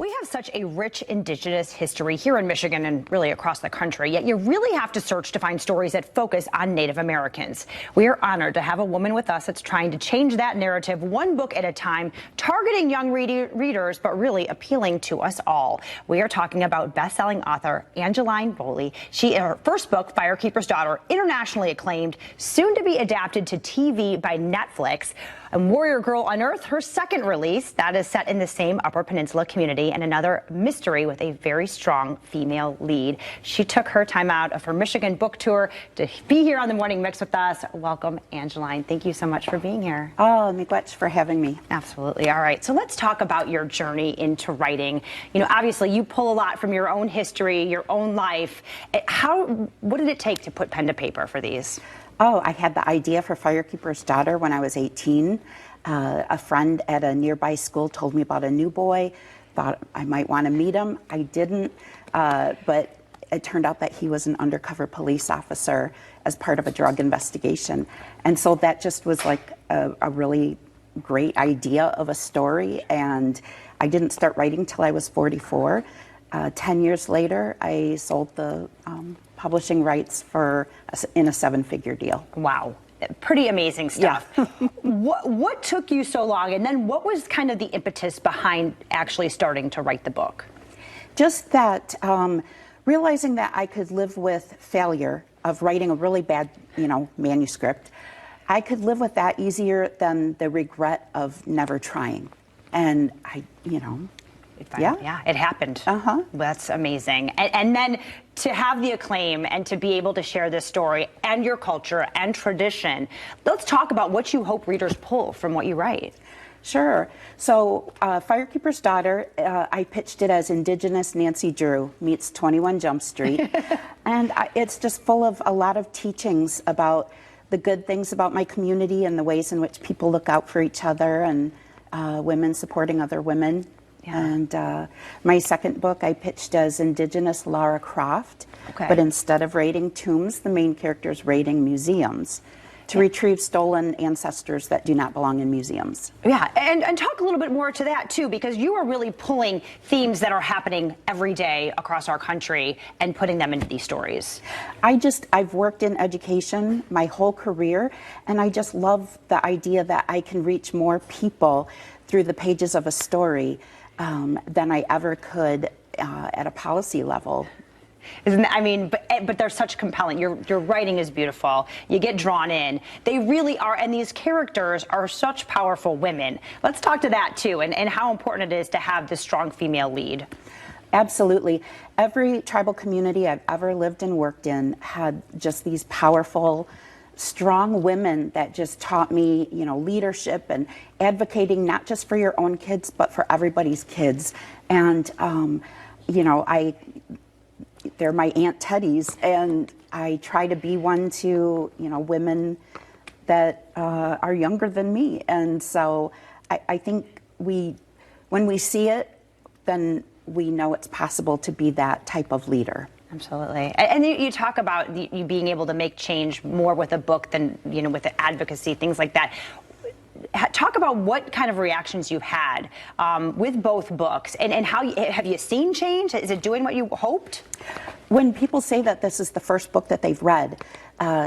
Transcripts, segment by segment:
We have such a rich Indigenous history here in Michigan and really across the country, yet you really have to search to find stories that focus on Native Americans. We are honored to have a woman with us that's trying to change that narrative one book at a time, targeting young readers, but really appealing to us all. We are talking about best-selling author Angeline Boulley. Her first book, Firekeeper's Daughter, internationally acclaimed, soon to be adapted to TV by Netflix. And Warrior Girl Unearthed, her second release, that is set in the same Upper Peninsula community, and another mystery with a very strong female lead. She took her time out of her Michigan book tour to be here on the Morning Mix with us. Welcome, Angeline. Thank you so much for being here. Oh, miigwech for having me. Absolutely. All right. So let's talk about your journey into writing. You know, obviously you pull a lot from your own history, your own life. What did it take to put pen to paper for these? Oh, I had the idea for Firekeeper's Daughter when I was 18. A friend at a nearby school told me about a new boy, thought I might want to meet him. I didn't, but it turned out that he was an undercover police officer as part of a drug investigation. And so that just was like a really great idea of a story. And I didn't start writing till I was 44. 10 years later, I sold the publishing rights in a seven-figure deal. Wow. Pretty amazing stuff. Yeah. What took you so long? And then what was kind of the impetus behind actually starting to write the book? Just that realizing that I could live with failure of writing a really bad, manuscript. I could live with that easier than the regret of never trying. And Yeah, it happened. That's amazing. And then to have the acclaim and to be able to share this story and your culture and tradition, let's talk about what you hope readers pull from what you write. Sure. So Firekeeper's Daughter, I pitched it as Indigenous Nancy Drew meets 21 Jump Street. And it's just full of a lot of teachings about the good things about my community and the ways in which people look out for each other and women supporting other women. Yeah. And my second book I pitched as Indigenous Lara Croft, but instead of raiding tombs, the main character is raiding museums to retrieve stolen ancestors that do not belong in museums. Yeah, and talk a little bit more to that too, because you are really pulling themes that are happening every day across our country and putting them into these stories. I've worked in education my whole career, and I just love the idea that I can reach more people through the pages of a story than I ever could at a policy level. But they're such compelling. Your writing is beautiful. You get drawn in. They really are, and these characters are such powerful women. Let's talk to that too, and how important it is to have this strong female lead. Absolutely. Every tribal community I've ever lived and worked in had just these powerful, strong women that just taught me, leadership and advocating not just for your own kids, but for everybody's kids. And, they're my Aunt Teddies, and I try to be one to, women that are younger than me. And so I think when we see it, then we know it's possible to be that type of leader. Absolutely. And you talk about you being able to make change more with a book than, with the advocacy, things like that. Talk about what kind of reactions you've had with both books, and how have you seen change? Is it doing what you hoped? When people say that this is the first book that they've read,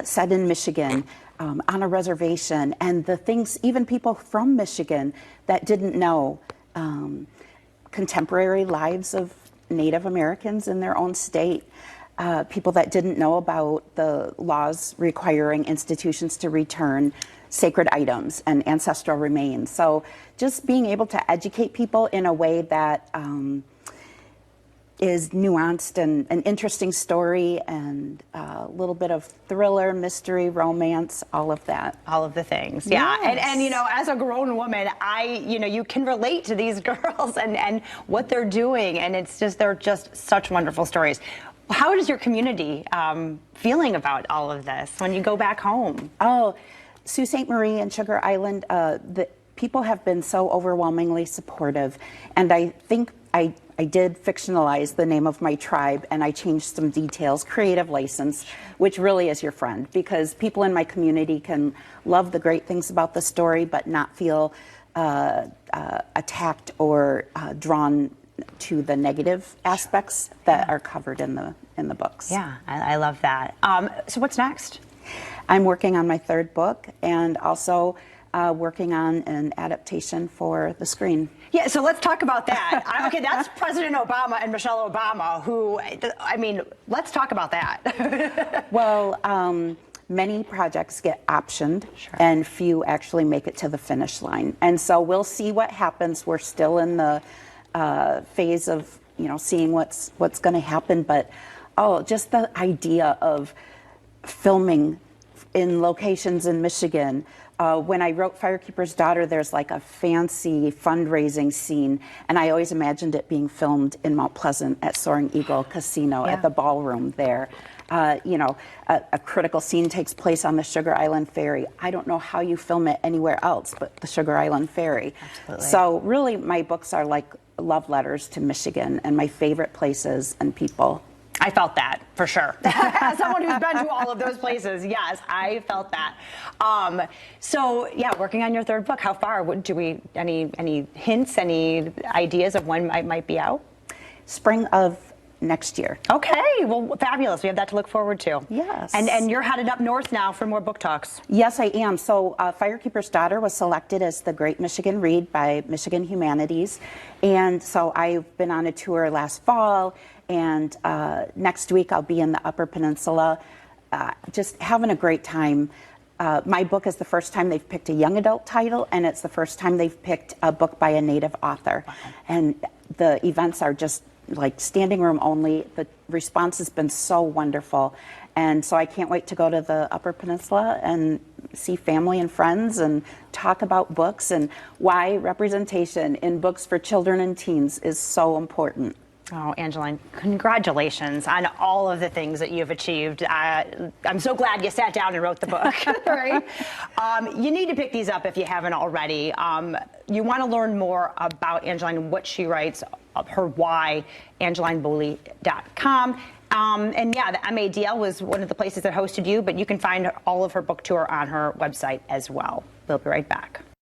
set in Michigan, on a reservation, and the things, even people from Michigan that didn't know contemporary lives of Native Americans in their own state, people that didn't know about the laws requiring institutions to return sacred items and ancestral remains. So just being able to educate people in a way that is nuanced and an interesting story and a little bit of thriller, mystery, romance, all of that. All of the things, yeah. Yes. And as a grown woman, you can relate to these girls and what they're doing, and they're just such wonderful stories. How is your community feeling about all of this when you go back home? Oh, Sault Ste. Marie and Sugar Island, the people have been so overwhelmingly supportive, and I think I did fictionalize the name of my tribe, and I changed some details, creative license, which really is your friend, because people in my community can love the great things about the story but not feel attacked or drawn to the negative aspects that are covered in the books. Yeah, I love that. So what's next? I'm working on my third book and also working on an adaptation for the screen. Yeah, so let's talk about that. Okay, that's President Obama and Michelle Obama, who, I mean, let's talk about that. Well, many projects get optioned, Sure. and few actually make it to the finish line. And so we'll see what happens. We're still in the phase of, seeing what's going to happen. But just the idea of filming in locations in Michigan. When I wrote Firekeeper's Daughter, there's like a fancy fundraising scene, and I always imagined it being filmed in Mount Pleasant at Soaring Eagle Casino at the ballroom there. A critical scene takes place on the Sugar Island Ferry. I don't know how you film it anywhere else but the Sugar Island Ferry. Absolutely. So really, my books are like love letters to Michigan and my favorite places and people. I felt that, for sure. As someone who's been to all of those places, yes, I felt that. So, yeah, working on your third book, how far? Do we, any hints, any ideas of when it might be out? Spring of next year. Okay, well, fabulous. We have that to look forward to. Yes. And you're headed up north now for more book talks. Yes, I am. So Firekeeper's Daughter was selected as the Great Michigan Read by Michigan Humanities. And so I've been on a tour last fall, and next week I'll be in the Upper Peninsula, just having a great time. My book is the first time they've picked a young adult title, and it's the first time they've picked a book by a Native author. Wow. And the events are just like standing room only. The response has been so wonderful. And so I can't wait to go to the Upper Peninsula and see family and friends and talk about books and why representation in books for children and teens is so important. Oh, Angeline, congratulations on all of the things that you've achieved. I'm so glad you sat down and wrote the book. Right? You need to pick these up if you haven't already. You want to learn more about Angeline and what she writes, her why, AngelineBoulley.com. And yeah, the MADL was one of the places that hosted you, but you can find all of her book tour on her website as well. We'll be right back.